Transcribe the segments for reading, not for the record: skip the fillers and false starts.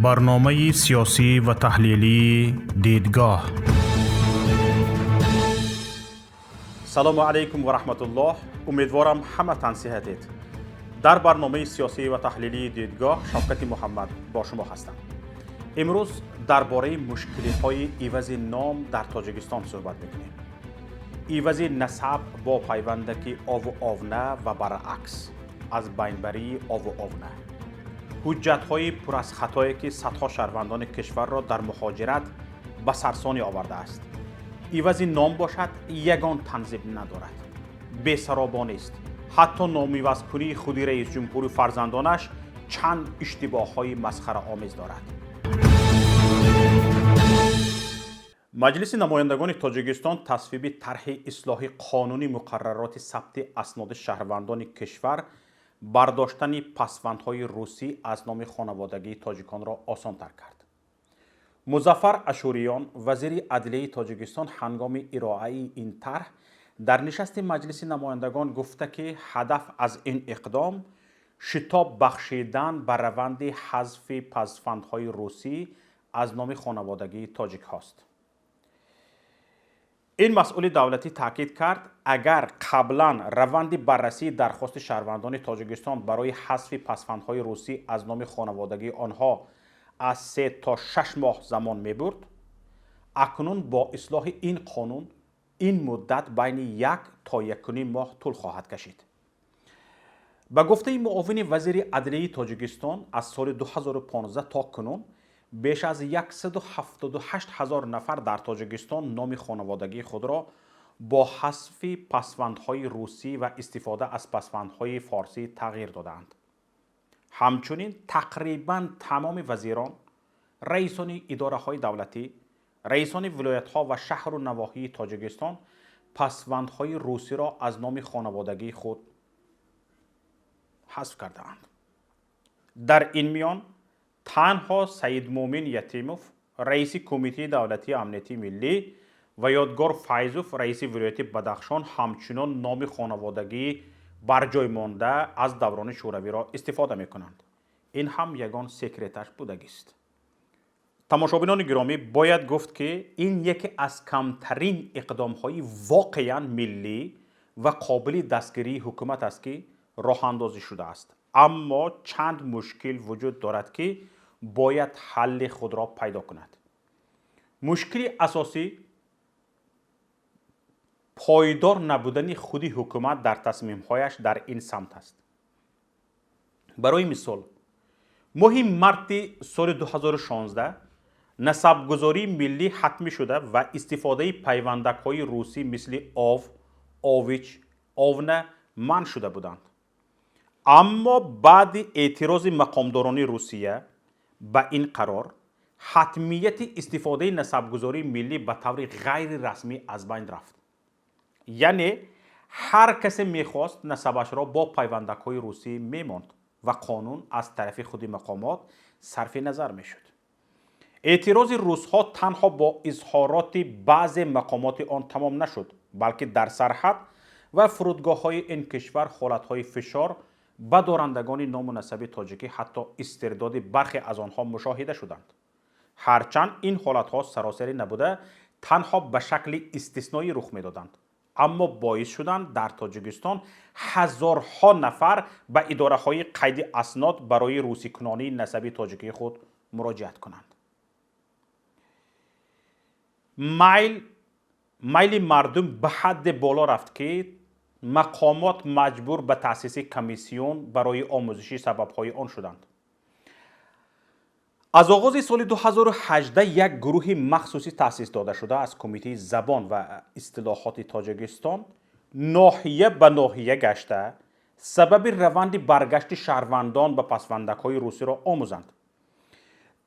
برنامه سیاسی و تحلیلی دیدگاه. سلام علیکم و رحمت الله. امیدوارم همه تان صحتید. در برنامه سیاسی و تحلیلی دیدگاه شوکت محمد با شما هستم. امروز درباره مشکل‌های عوض نام در تاجیکستان صحبت می‌کنیم. عوض نسب با پیوندکی آو و برعکس از بینبری آو. حجت‌های پر از خطایی که صدها شهروندان کشور را در مهاجرت به سرسانی آورده است. عوض نام باشد یگان تنظیم ندارد. بی‌سرابان است. حتی نامیوز کنی خودی رئیس جمهور و فرزندانش چند اشتباه‌های مسخره آمیز دارد. مجلس نمایندگان تاجیکستان تصویب طرح اصلاح قانونی مقررات ثبت اسناد شهروندان کشور برداشتن پسوندهای روسی از نام خانوادگی تاجیکان را آسان‌تر کرد. مظفر اشوریان وزیر عدلیه تاجیکستان هنگام ارائه این طرح در نشست مجلس نمایندگان گفته که هدف از این اقدام شتاب بخشیدن بر روند حذف پسوندهای روسی از نام خانوادگی تاجیک هاست. این مسئول دولتی تاکید کرد اگر قبلا روند بررسی درخواست شهروندان تاجیکستان برای حذف پسوندهای روسی از نام خانوادگی آنها از 3 تا 6 ماه زمان می‌برد، اکنون با اصلاح این قانون این مدت بین 1 تا 1.5 ماه طول خواهد کشید. به گفته معاون وزیر عدلیه تاجیکستان از سال 2015 تا کنون بیش از 178,000 نفر در تاجیکستان نام خانوادگی خود را با حذف پسوندهای روسی و استفاده از پسوندهای فارسی تغییر دادند. همچنین تقریباً تمام وزیران، رئیسان اداره‌های دولتی، رئیسان ولایت‌ها و شهر و نواحی تاجیکستان پسوندهای روسی را از نام خانوادگی خود حذف کردند. در این میان تنها سید مومن یتیموف رئیس کمیته دولتی امنیتی ملی و یادگار فیضوف رئیس ولایت بدخشان همچنان نام خانوادگی بر جای مانده از دوران شوروی را استفاده می کنند. این هم یگان سکرتش بودگی است. تماشابینان گرامی، باید گفت که این یکی از کمترین اقدام‌های واقعاً ملی و قابل دستگیری حکومت است که راه اندازی شده است. اما چند مشکل وجود دارد که باید حل خود را پیدا کند. مشکل اساسی پایدار نبودن خود حکومت در تصمیم‌هایش در این سمت است. برای مثال ماه مارت سال 2016 نسب‌گذاری ملی حتمی شده و استفاده پیوندک‌های روسی مثل آو، آویچ، آونه منع شده بودند. اما بعد اعتراض مقامداران روسیه به این قرار حتمیت استفاده نسب‌گذاری ملی به طور غیر رسمی از بین رفت. یعنی هر کسی میخواست نسبش را با پیوندک‌های روسی میماند و قانون از طرف خود مقامات صرف نظر میشد. اعتراض روس‌ها تنها با اظهارات بعض مقامات آن تمام نشد، بلکه در سرحد و فرودگاه‌های این کشور حالت‌های فشار به دارندگان نام و نسب تاجیکی حتی استرداد برخی از آنها مشاهده شدند. هرچند این حالت‌ها سراسری نبوده، تنها به شکل استثنایی رخ می‌دادند، اما باعث شدند در تاجیکستان هزارها نفر به اداره‌های قید اسناد برای روسی کنانی نسب تاجیکی خود مراجعت کنند. میل مردم به حد بالا رفت که مقامات مجبور به تأسیس کمیسیون برای آموزشی سبب‌های آن شدند. از آغاز سال 2018 یک گروه مخصوصی تأسیس داده شده از کمیته زبان و اصطلاحات تاجیکستان ناحیه به ناحیه گشته سبب روند برگشت شهروندان به پسوندک‌های روسی را آموزند.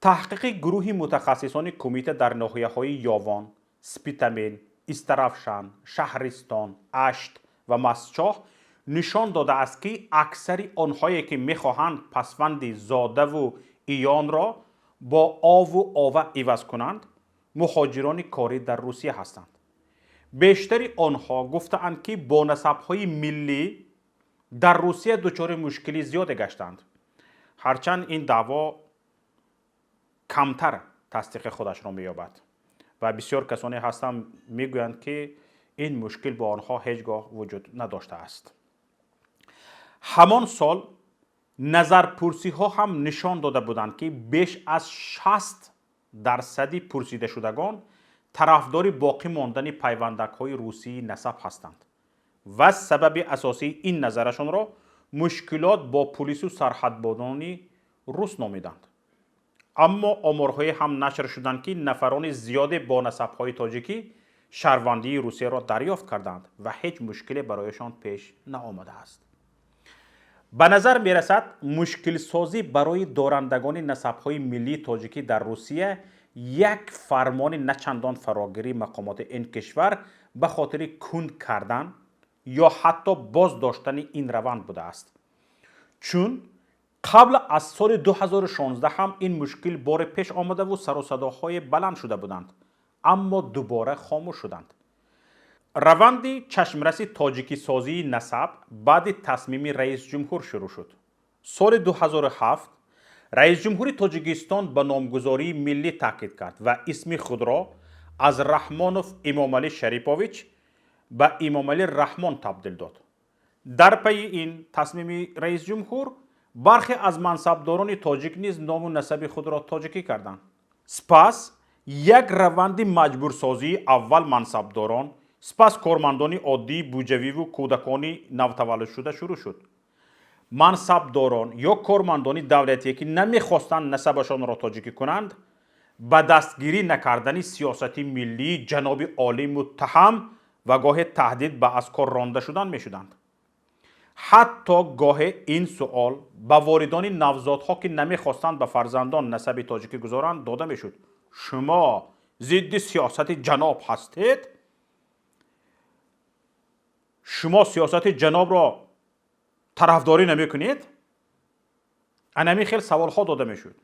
تحقیق گروه متخصصان کمیته در ناحیه‌های یاوان، سپیتامین، استرافشان، شهرستان، اشت و مسچاه نشان داده است که اکثر آنهایی که می‌خواهند پسوند زاده و ایان را با آو و آوه عوض کنند مهاجران کاری در روسیه هستند. بیشتر آنها گفتند که با نسب‌های ملی در روسیه دچار مشکلی زیاد گشتند. هرچند این دعوا کمتر تصدیق خودش را می‌یابد و بسیار کسانی هستند میگویند که این مشکل با آنها هیچگاه وجود نداشته است. همان سال نظرپرسی ها هم نشان داده بودند که بیش از 60% پرسیده شدگان طرفدار باقی ماندن پیوندک های روسی نسب هستند و سبب اساسی این نظرشان را مشکلات با پلیس و سرحدبانان روس نامیدند. اما آمارهای هم نشر شدند که نفران زیاد با نسب‌های تاجیکی شهروندی روسیه را دریافت کردند و هیچ مشکلی برایشان پیش نآمده است. به نظر می رسد مشکل سازی برای دارندگان نسب‌های ملی تاجیکی در روسیه یک فرمان نچندان فراگیری مقامات این کشور به خاطر کند کردن یا حتی باز داشتن این روند بوده است. چون قبل از سال 2016 هم این مشکل بار پیش آمده و سر و صداهای بلند شده بودند، اما دوباره خاموش شدند. روند چشمرس تاجیکی سازی نسب بعد تصمیم رئیس جمهور شروع شد. سال 2007 رئیس جمهور تاجیکستان به نامگذاری ملی تاکید کرد و اسم خود را از رحمانوف امامعلی شریپوویچ به امامعلی رحمان تبدیل داد. در پی این تصمیم رئیس جمهور برخی از منصبداران تاجیک نیز نام و نسب خود را تاجیکی کردند. سپس یک روند مجبورسازی اول منصبداران، سپس کارمندان عادی، بودجوی و کودکان نوتولد شده شروع شد. منصبداران یا کارمندان دولتی که نمیخواستند نسبشان را تاجیکی کنند، به دستگیری نکردن سیاستی ملی جناب عالی متهم و گاه تهدید به از کار رانده شدن میشدند. حتی گاه این سوال به واردان نوزادها که نمیخواستند به فرزندان نسب تاجیکی گذارند داده میشد: شما ضد سیاست جناب هستید؟ شما سیاست جناب را طرفداری نمی کنید؟ انمی خیلی سوال ها داده می شد.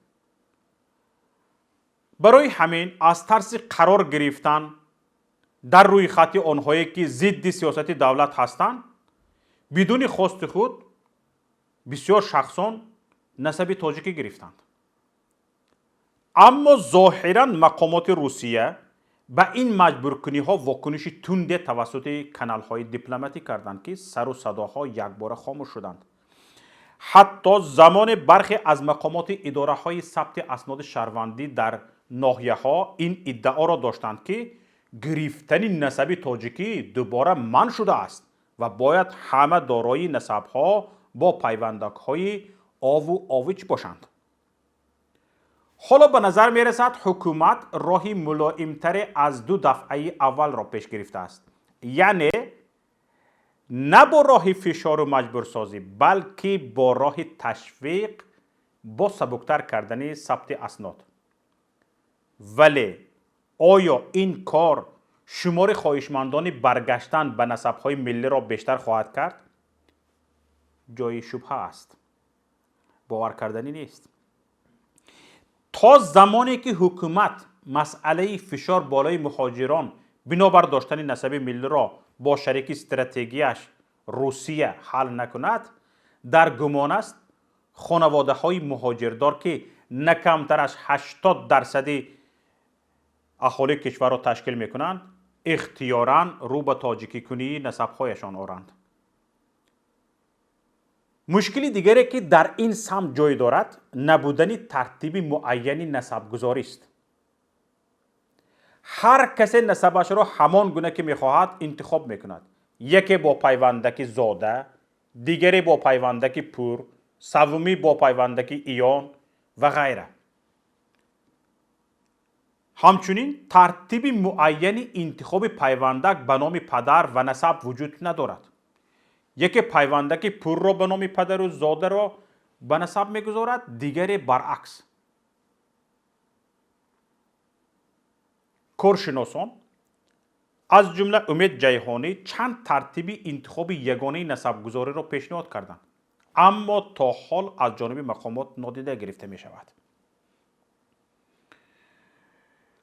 برای همین از ترس قرار گرفتن در روی خط آنهایی که ضد سیاست دولت هستند، بدون خواست خود بسیار شخصان نسب تاجیکی گرفتند. اما ظاهرا مقامات روسیه به این مجبورکنی ها واکنش تند توسط کانال های دیپلماتیک کردند که سر و صداها یک بار خاموش شدند. حتی زمان برخی از مقامات اداره های ثبت اسناد شهروندی در ناحیه ها این ادعا را داشتند که گرفتن نسب تاجیکی دوباره منع شده است و باید همه دارای نسب ها با پیوندک های آو و آویچ باشند. حالا به نظر می رسد حکومت راهی ملائمتر از دو دفعه اول را پیش گرفته است. یعنی نه با راه فشار و مجبورسازی، بلکه با راه تشویق با سبکتر کردن ثبت اسناد. ولی آیا این کار شمار خواهشمندان برگشتن به نسب‌های ملی را بیشتر خواهد کرد؟ جای شبهه است. باور کردنی نیست. تا زمانی که حکومت مسئله فشار بالای مهاجران بنابر داشتن نسب ملی را با شریک استراتژیش روسیه حل نکند، در گمان است خانواده های مهاجردار که نه کمتر از 80% اهالی کشور را تشکیل می کنند، اختیاراً رو به تاجیکی کنی نسب‌هایشان آورند. مشکلی دیگری که در این سمت جای دارد نبودن ترتیب معینی نسب گذاری است. هر کسی نسبش را همان گونه که میخواهد انتخاب میکند. یکی با پیوندک زاده، دیگری با پیوندک پور، سومی با پیوندک ایان و غیره. همچنین ترتیب معینی انتخاب پیوندک به نام پدر و نسب وجود ندارد. یکی پیوندک پور را به نام پدر و زاده را به نسب میگذارد، دیگری برعکس. کارشناسان از جمله امید جیهانی چند ترتیب انتخاب یگانه نسب گذاری را پیشنهاد کردند، اما تا حال از جانب مقامات نادیده گرفته می شود.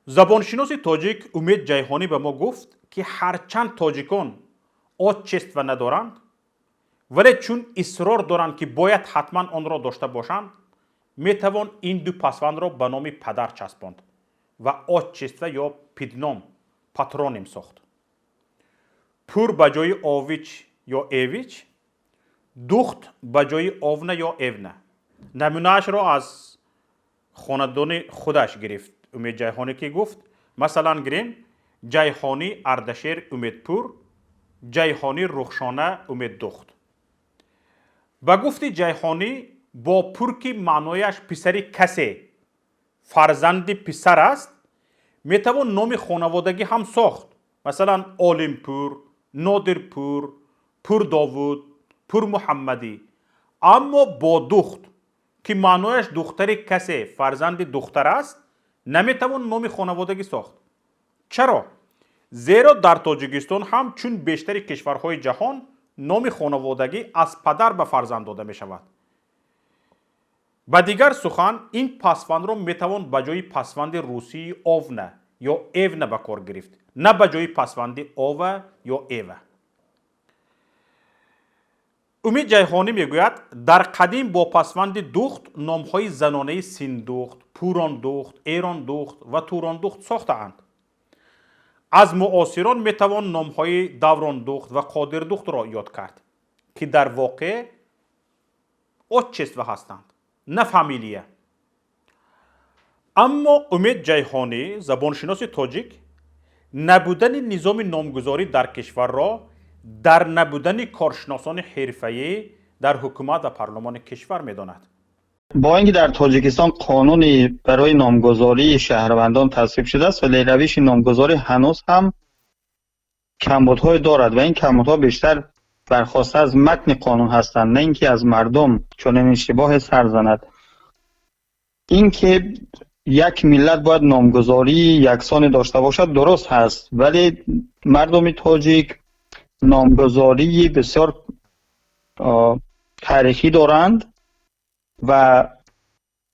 زبانشناس تاجیک امید جیهانی به ما گفت که هرچند تاجیکان آچست و ندارند، ولی چون اصرار دارند که باید حتما آن را داشته باشند، میتوان این دو پسوند را به نام پدر چسباند و آچسته یا پیدنام پاترونیم ساخت. پور به جای آویچ یا ایویچ، دخت به جای آونه یا ایونه. نمونهش را از خاندان خودش گرفت. امید جیهانی که گفت مثلا گریم جیهانی اردشیر امیدپور، جیهانی رخشانه امید دخت. با گفت جیهانی با پور که معنایش پسری کسی فرزند پسر است، میتوان نام خانوادگی هم ساخت. مثلا عالم پور، نادر پور، پور داوود، پور محمدی. اما با دخت که معنایش دختر کسی فرزند دختر است، نمیتوان نام خانوادگی ساخت. چرا؟ زیرا در تاجیکستان هم چون بیشتر کشورهای جهان نام خانوادگی از پدر به فرزند داده می شود. با دیگر سخن این پسوند را میتوان به جای پسوند روسی آونه یا ایونه به کار گرفت، نه به جای پسوند آوه یا ایوه. امید جیهانی میگوید در قدیم با پسوند دخت نامهای زنانه سیندخت، پوران دخت، ایران دخت و توران دخت ساختند. از معاصران میتوان نامهای دوران دخت و قادر دخت را یاد کرد که در واقع آچسته هستند، نه فامیلیه. اما امید جیهانی زبانشناس تاجیک نبودن نظام نامگذاری در کشور را در نبودن کارشناسان حرفه‌ای در حکومت و پارلمان کشور می‌داند. با اینکه در تاجیکستان قانونی برای نامگذاری شهروندان تصویب شده است، ولی روش نامگذاری هنوز هم کمبودهای دارد و این کمبودها بیشتر برخواسته از متن قانون هستند، نه اینکه از مردم چون اشتباه سر زند. اینکه یک ملت باید نامگذاری یکسان داشته باشد درست هست، ولی مردم تاجیک نامگذاری بسیار تاریخی دارند و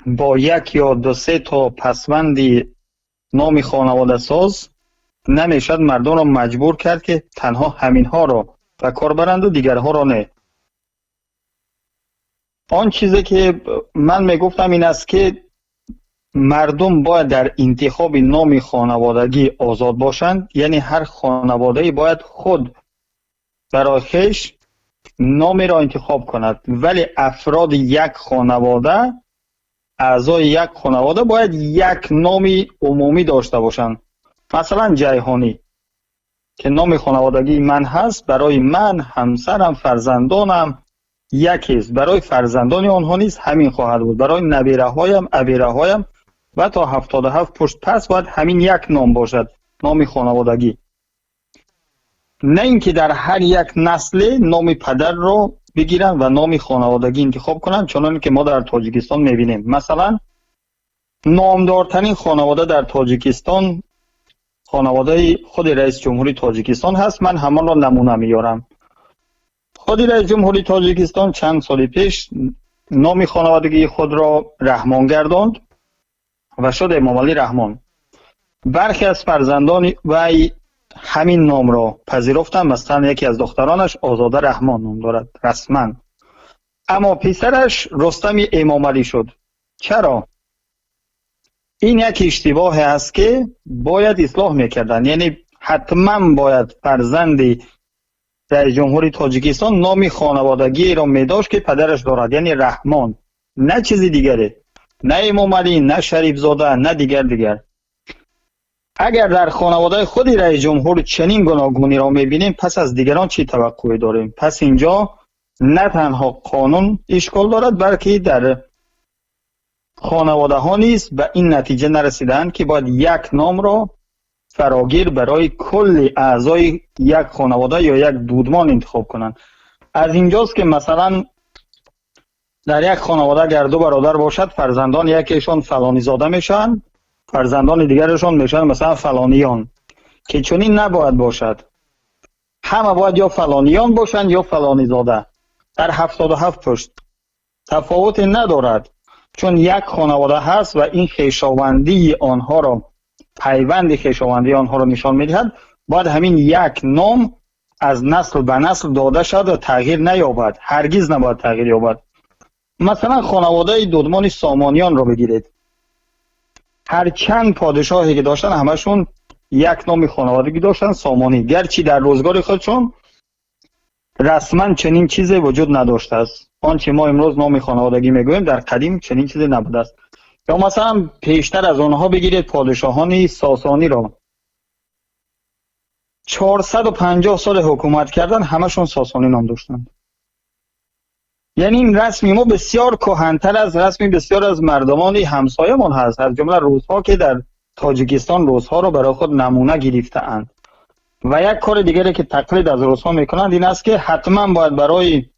با یک یا دو سه تا پسوند نام خانواده ساز نمیشد مردم را مجبور کرد که تنها همین ها را به کار برند و دیگرها را نه. آن چیزی که من میگفتم این است که مردم باید در انتخاب نام خانوادگی آزاد باشند، یعنی هر خانواده باید خود برای خویش نامی را انتخاب کند، ولی افراد یک خانواده، اعضای یک خانواده باید یک نامی عمومی داشته باشند. مثلا جیهانی که نام خانوادگی من هست، برای من، همسرم، فرزندانم یکیست، برای فرزندان آنها نیز همین خواهد بود، برای نبیره هایم، ابیره هایم و تا 77 پشت پس باید همین یک نام باشد، نام خانوادگی. نه اینکه در هر یک نسل نام پدر رو بگیرن و نام خانوادگی انتخاب کنن، چنانکه که ما در تاجیکستان میبینیم. مثلا نامدارترین خانواده در تاجیکستان خانواده خود رئیس جمهوری تاجیکستان هست. من همان را نمونه میارم. خود رئیس جمهوری تاجیکستان چند سال پیش نام خانوادگی خود را رحمان گرداند و شد امام علی رحمان. برخی از فرزندان وی همین نام را پذیرفتند، مثلا یکی از دخترانش آزاده رحمان نام دارد رسما، اما پسرش رستم امام علی شد. چرا؟ این یک اشتباه است که باید اصلاح میکردن، یعنی حتما باید فرزند رئیس جمهوری تاجیکستان نام خانوادگی را میداشت که پدرش دارد، یعنی رحمان، نه چیزی دیگره، نه امام علی، نه شریف زاده، نه دیگر. اگر در خانواده خود رئیس جمهور چنین گوناگونی را میبینیم، پس از دیگران چی توقعی داریم؟ پس اینجا نه تنها قانون اشکال دارد، بلکه در خانواده ها نیز به این نتیجه نرسیدند که باید یک نام را فراگیر برای کل اعضای یک خانواده یا یک دودمان انتخاب کنند. از اینجاست که مثلا در یک خانواده اگر دو برادر باشد، فرزندان یکیشون فلانی زاده میشن، فرزندان دیگرشون میشن مثلا فلانیان، که چنین نباید باشد. همه باید یا فلانیان باشن یا فلانی زاده. در 77 پشت تفاوت ندارد، چون یک خانواده هست و این خویشاوندی آنها را، پیوند خویشاوندی آنها را نشان میدهد. باید همین یک نام از نسل به نسل داده شد و تغییر نیابد، هرگز نباید تغییر یابد. مثلا خانواده دودمان سامانیان رو بگیرید، هر چند پادشاهی که داشتن همشون یک نام خانوادگی داشتن، سامانی، گرچه در روزگار خودشون رسما چنین چیزی وجود نداشته است. آنچه ما امروز نام خانوادگی میگوییم در قدیم چنین چیزی نبوده است. یا مثلا پیشتر از آنها بگیرید پادشاهان ساسانی را، 450 سال حکومت کردن، همشون ساسانی نام داشتند. یعنی این رسمی ما بسیار کهن‌تر از رسمی بسیار از مردمان همسایه‌مان هست، از جمله روس‌ها که در تاجیکستان روس‌ها را برای خود نمونه گرفته‌اند. و یک کار دیگری که تقلید از روس‌ها میکنند این است که حتما باید برای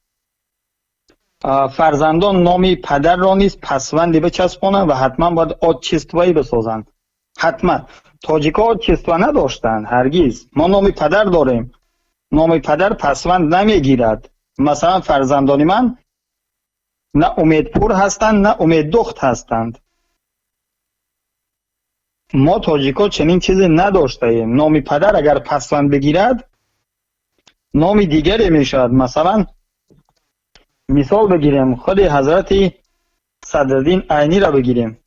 فرزندان نامی پدر را نیز پسوندی بچسبانند و حتما باید آدچستوایی بسازند. حتما تاجیک‌ها آدچستوا نداشتند، هرگز. ما نامی پدر داریم، نامی پدر پسوند نمیگیرد. مثلا فرزندان من نه امیدپور هستند نه امیددخت هستند. ما تاجیک‌ها چنین چیزی نداشته ایم. نامی پدر اگر پسوند بگیرد نامی دیگری میشود. مثلا مثال بگیریم، خود حضرت صدرالدین عینی را بگیریم،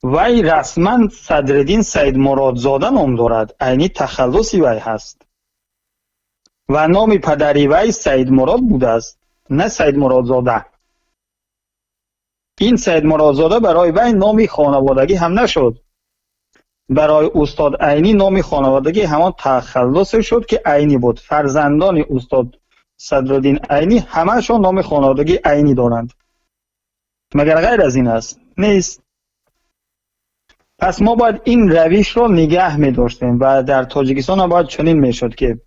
وی رسما صدرالدین سید مرادزاده نام دارد، عینی تخلصی وی هست و نام پدری وی سید مراد بوده است، نه سید مرادزاده. این سید مرادزاده برای وی نامی خانوادگی هم نشد. برای استاد عینی نامی خانوادگی همان تخلص شد که عینی بود. فرزندان استاد صدرالدین عینی همه‌شون نام خانوادگی عینی دارند. مگر غیر از این است؟ نیست. پس ما باید این روش رو نگه می داشتیم و در تاجیکستان هم باید چنین می شد که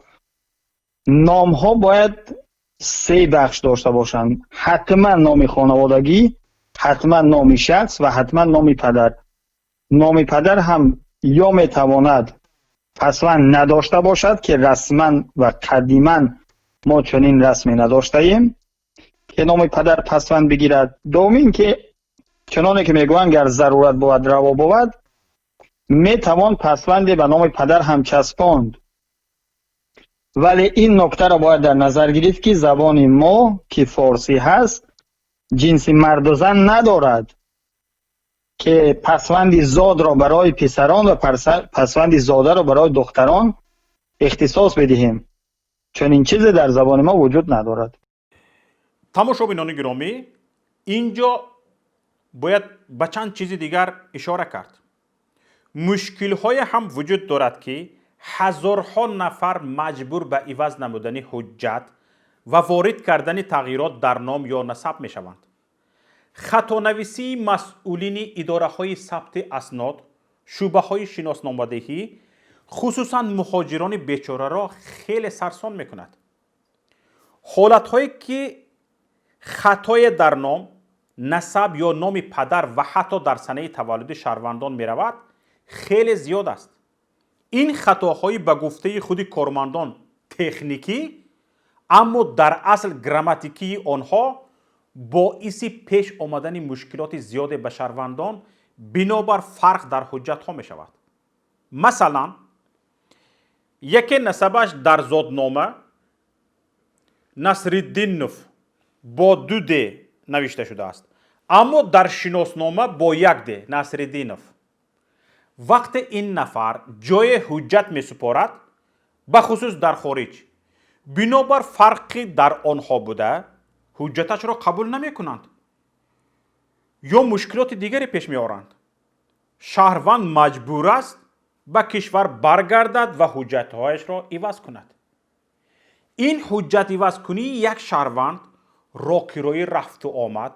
نام ها باید 3 بخش داشته باشند: حتما نام خانوادگی، حتما نام شخص و حتما نام پدر. نام پدر هم یا می تواند پسوند نداشته باشد که رسما و قدیما ما چنین رسمی نداشته ایم که نام پدر پسوند بگیرد. دومین که چنانه که میگویند اگر ضرورت بود روا بود، می توان پسوندی به نام پدر هم چسباند. ولی این نکته را باید در نظر گرفت که زبان ما که فارسی هست جنس مرد و زن ندارد که پسوندی زاد را برای پسران و پسوندی زاده را برای دختران اختصاص بدهیم. چون این چیزی در زبان ما وجود ندارد. تماشابینان گرامی، اینجا باید به چند چیز دیگر اشاره کرد. مشکل های هم وجود دارد که هزارها نفر مجبور به عوض نمودن حجت و وارد کردن تغییرات در نام یا نسب می شوند. خطانویسی مسئولین اداره های ثبت اسناد، شعبه های شناسنامه‌دهی، خصوصا مهاجران بیچاره را خیلی سرسان می کند. حالت هایی که خطای در نام، نسب یا نام پدر و حتی در سنه تولد شهروندان می رود خیلی زیاد است. این خطاهای به گفته خود کارمندان تکنیکی اما در اصل گراماتیکی آنها باعث پیش آمدن مشکلات زیاد به شهروندان بنابر فرق در حجت ها می شود. مثلا یکی نسبش در زادنامه نصرالدینوف با 2 د نوشته شده است، اما در شناسنامه با 1 د نصرالدینوف. وقت این نفر جای حجت می سپارد، به خصوص در خارج، بنابر فرقی در آنها بوده حجتش را قبول نمی کنند یا مشکلات دیگری پیش می آورند. شهروند مجبور است به کشور برگردد و حجتهایش را عوض کند. این حجت عوض کنی یک شهروند را کرایه رفت و آمد،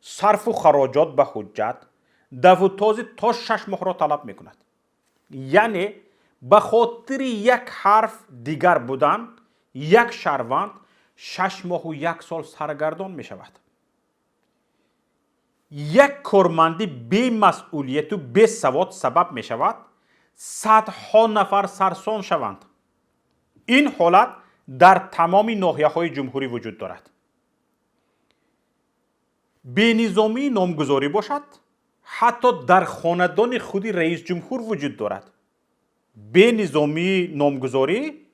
صرف و خراجات به حجت، دوتاز تا 6 ماه را طلب می کند. یعنی به خاطر یک حرف دیگر بودن یک شهروند 6 ماه و 1 سال سرگردان می شود. یک کارمندی بی مسئولیت و بی سواد سبب می شود صدها نفر سرسان شوند. این حالت در تمام ناحیه های جمهوری وجود دارد. بی نظامی نامگذاری باشد، حتی در خاندان خود رئیس جمهور وجود دارد. بی نظامی نامگذاری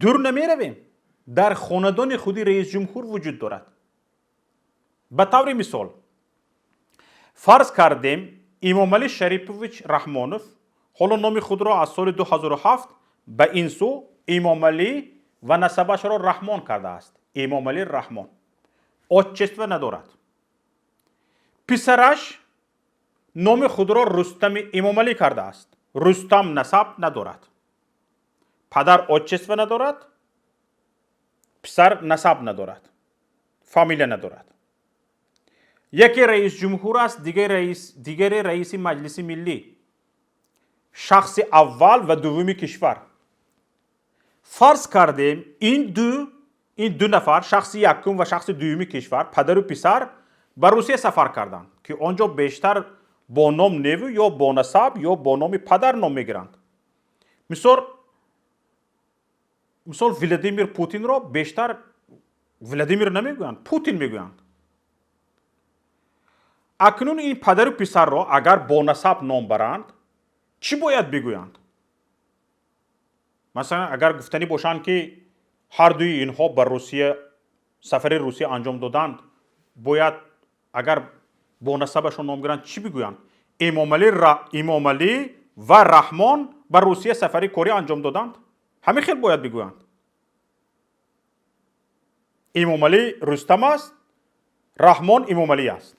دور نمی رویم، در خاندان خود رئیس جمهور وجود دارد. به طور مثال فرض کردیم امام علی شریفویچ رحمانوف حالا نام خود را از سال 2007 به این سو امام علی و نسبش را رحمان کرده است. امام علی رحمان отчество ندارد. پسرش نام خود را رستم امام علی کرده است. رستم نسب ندارد. پدر отчество ندارد، پسر نسب ندارد، فامیله ندارد. یکی رئیس جمهور است، دیگر رئیس مجلس ملی، شخص اول و دومی کشور. فرض کردیم این دو نفر، شخص یکم و شخص دومی کشور، پدر و پسر به روسیه سفر کردند که آنجا بیشتر با نام نیو یا با نسب یا با نام پدر نام میگیرند. مثال ولادیمیر پوتین را بیشتر ولادیمیر نمیگویند، پوتین میگویند. اکنون این پدر و پسر را اگر با نسب نام برند چی باید بگویند؟ مثلا اگر گفتنی باشند که هر دوی اینها بر روسیه سفر روسیه انجام دادند، باید اگر با نسبشون نام گیرند چی بگویند؟ امام علی و رحمان بر روسیه سفری کاری انجام دادند، همین خیلی باید بگویند. امام علی رستم است، رحمان امام علی است.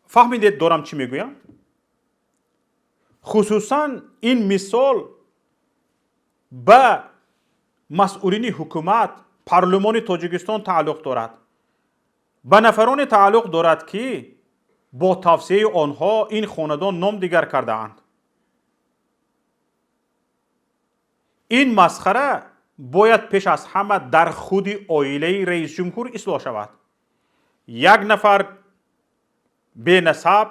فهمیدید دارم چی میگویم؟ خصوصا این مثال به مسئولین حکومت پارلمان تاجیکستان تعلق دارد. به نفران تعلق دارد که با توصیه آنها این خاندان نام دیگر کرده اند. این مسخره باید پیش از همه در خود عائله رئیس جمهور اصلاح شود. یک نفر به نسب،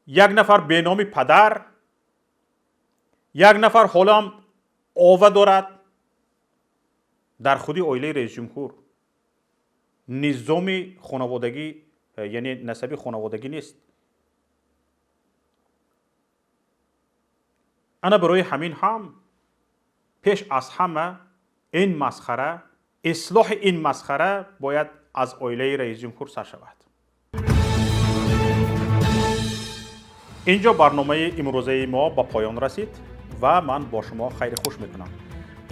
یک نفر به نام پدر، یک نفر حالا آوه دارد. در خودی عائله رئیس جمهور نظام خانوادگی یعنی نسبی خانوادگی نیست. انا برای همین هم پیش از همه این مسخره، اصلاح این مسخره باید از عائله رئیس جمهور سر شود. اینجا برنامه امروزه ما به پایان رسید و من با شما خیر خوش میکنم.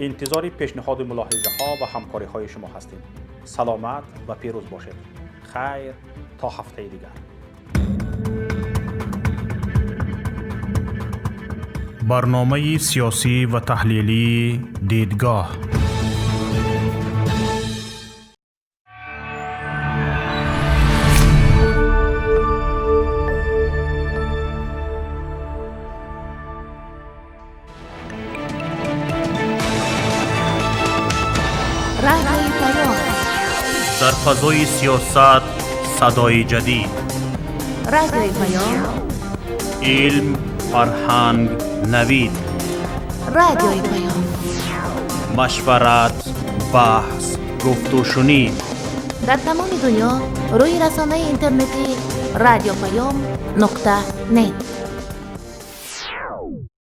انتظار پیشنهاد ملاحظه ها و همکاری های شما هستیم. سلامت و پیروز باشید. خیر تا هفته دیگر. برنامه سیاسی و تحلیلی دیدگاه. در فضای سیاست صدای جدید. رادیوی پیام. علم، فرهنگ، نوید. رادیوی پیام. مشورت، بحث، گفت و شنید. در تمام دنیا روی رسانه اینترنتی رادیو پیام .net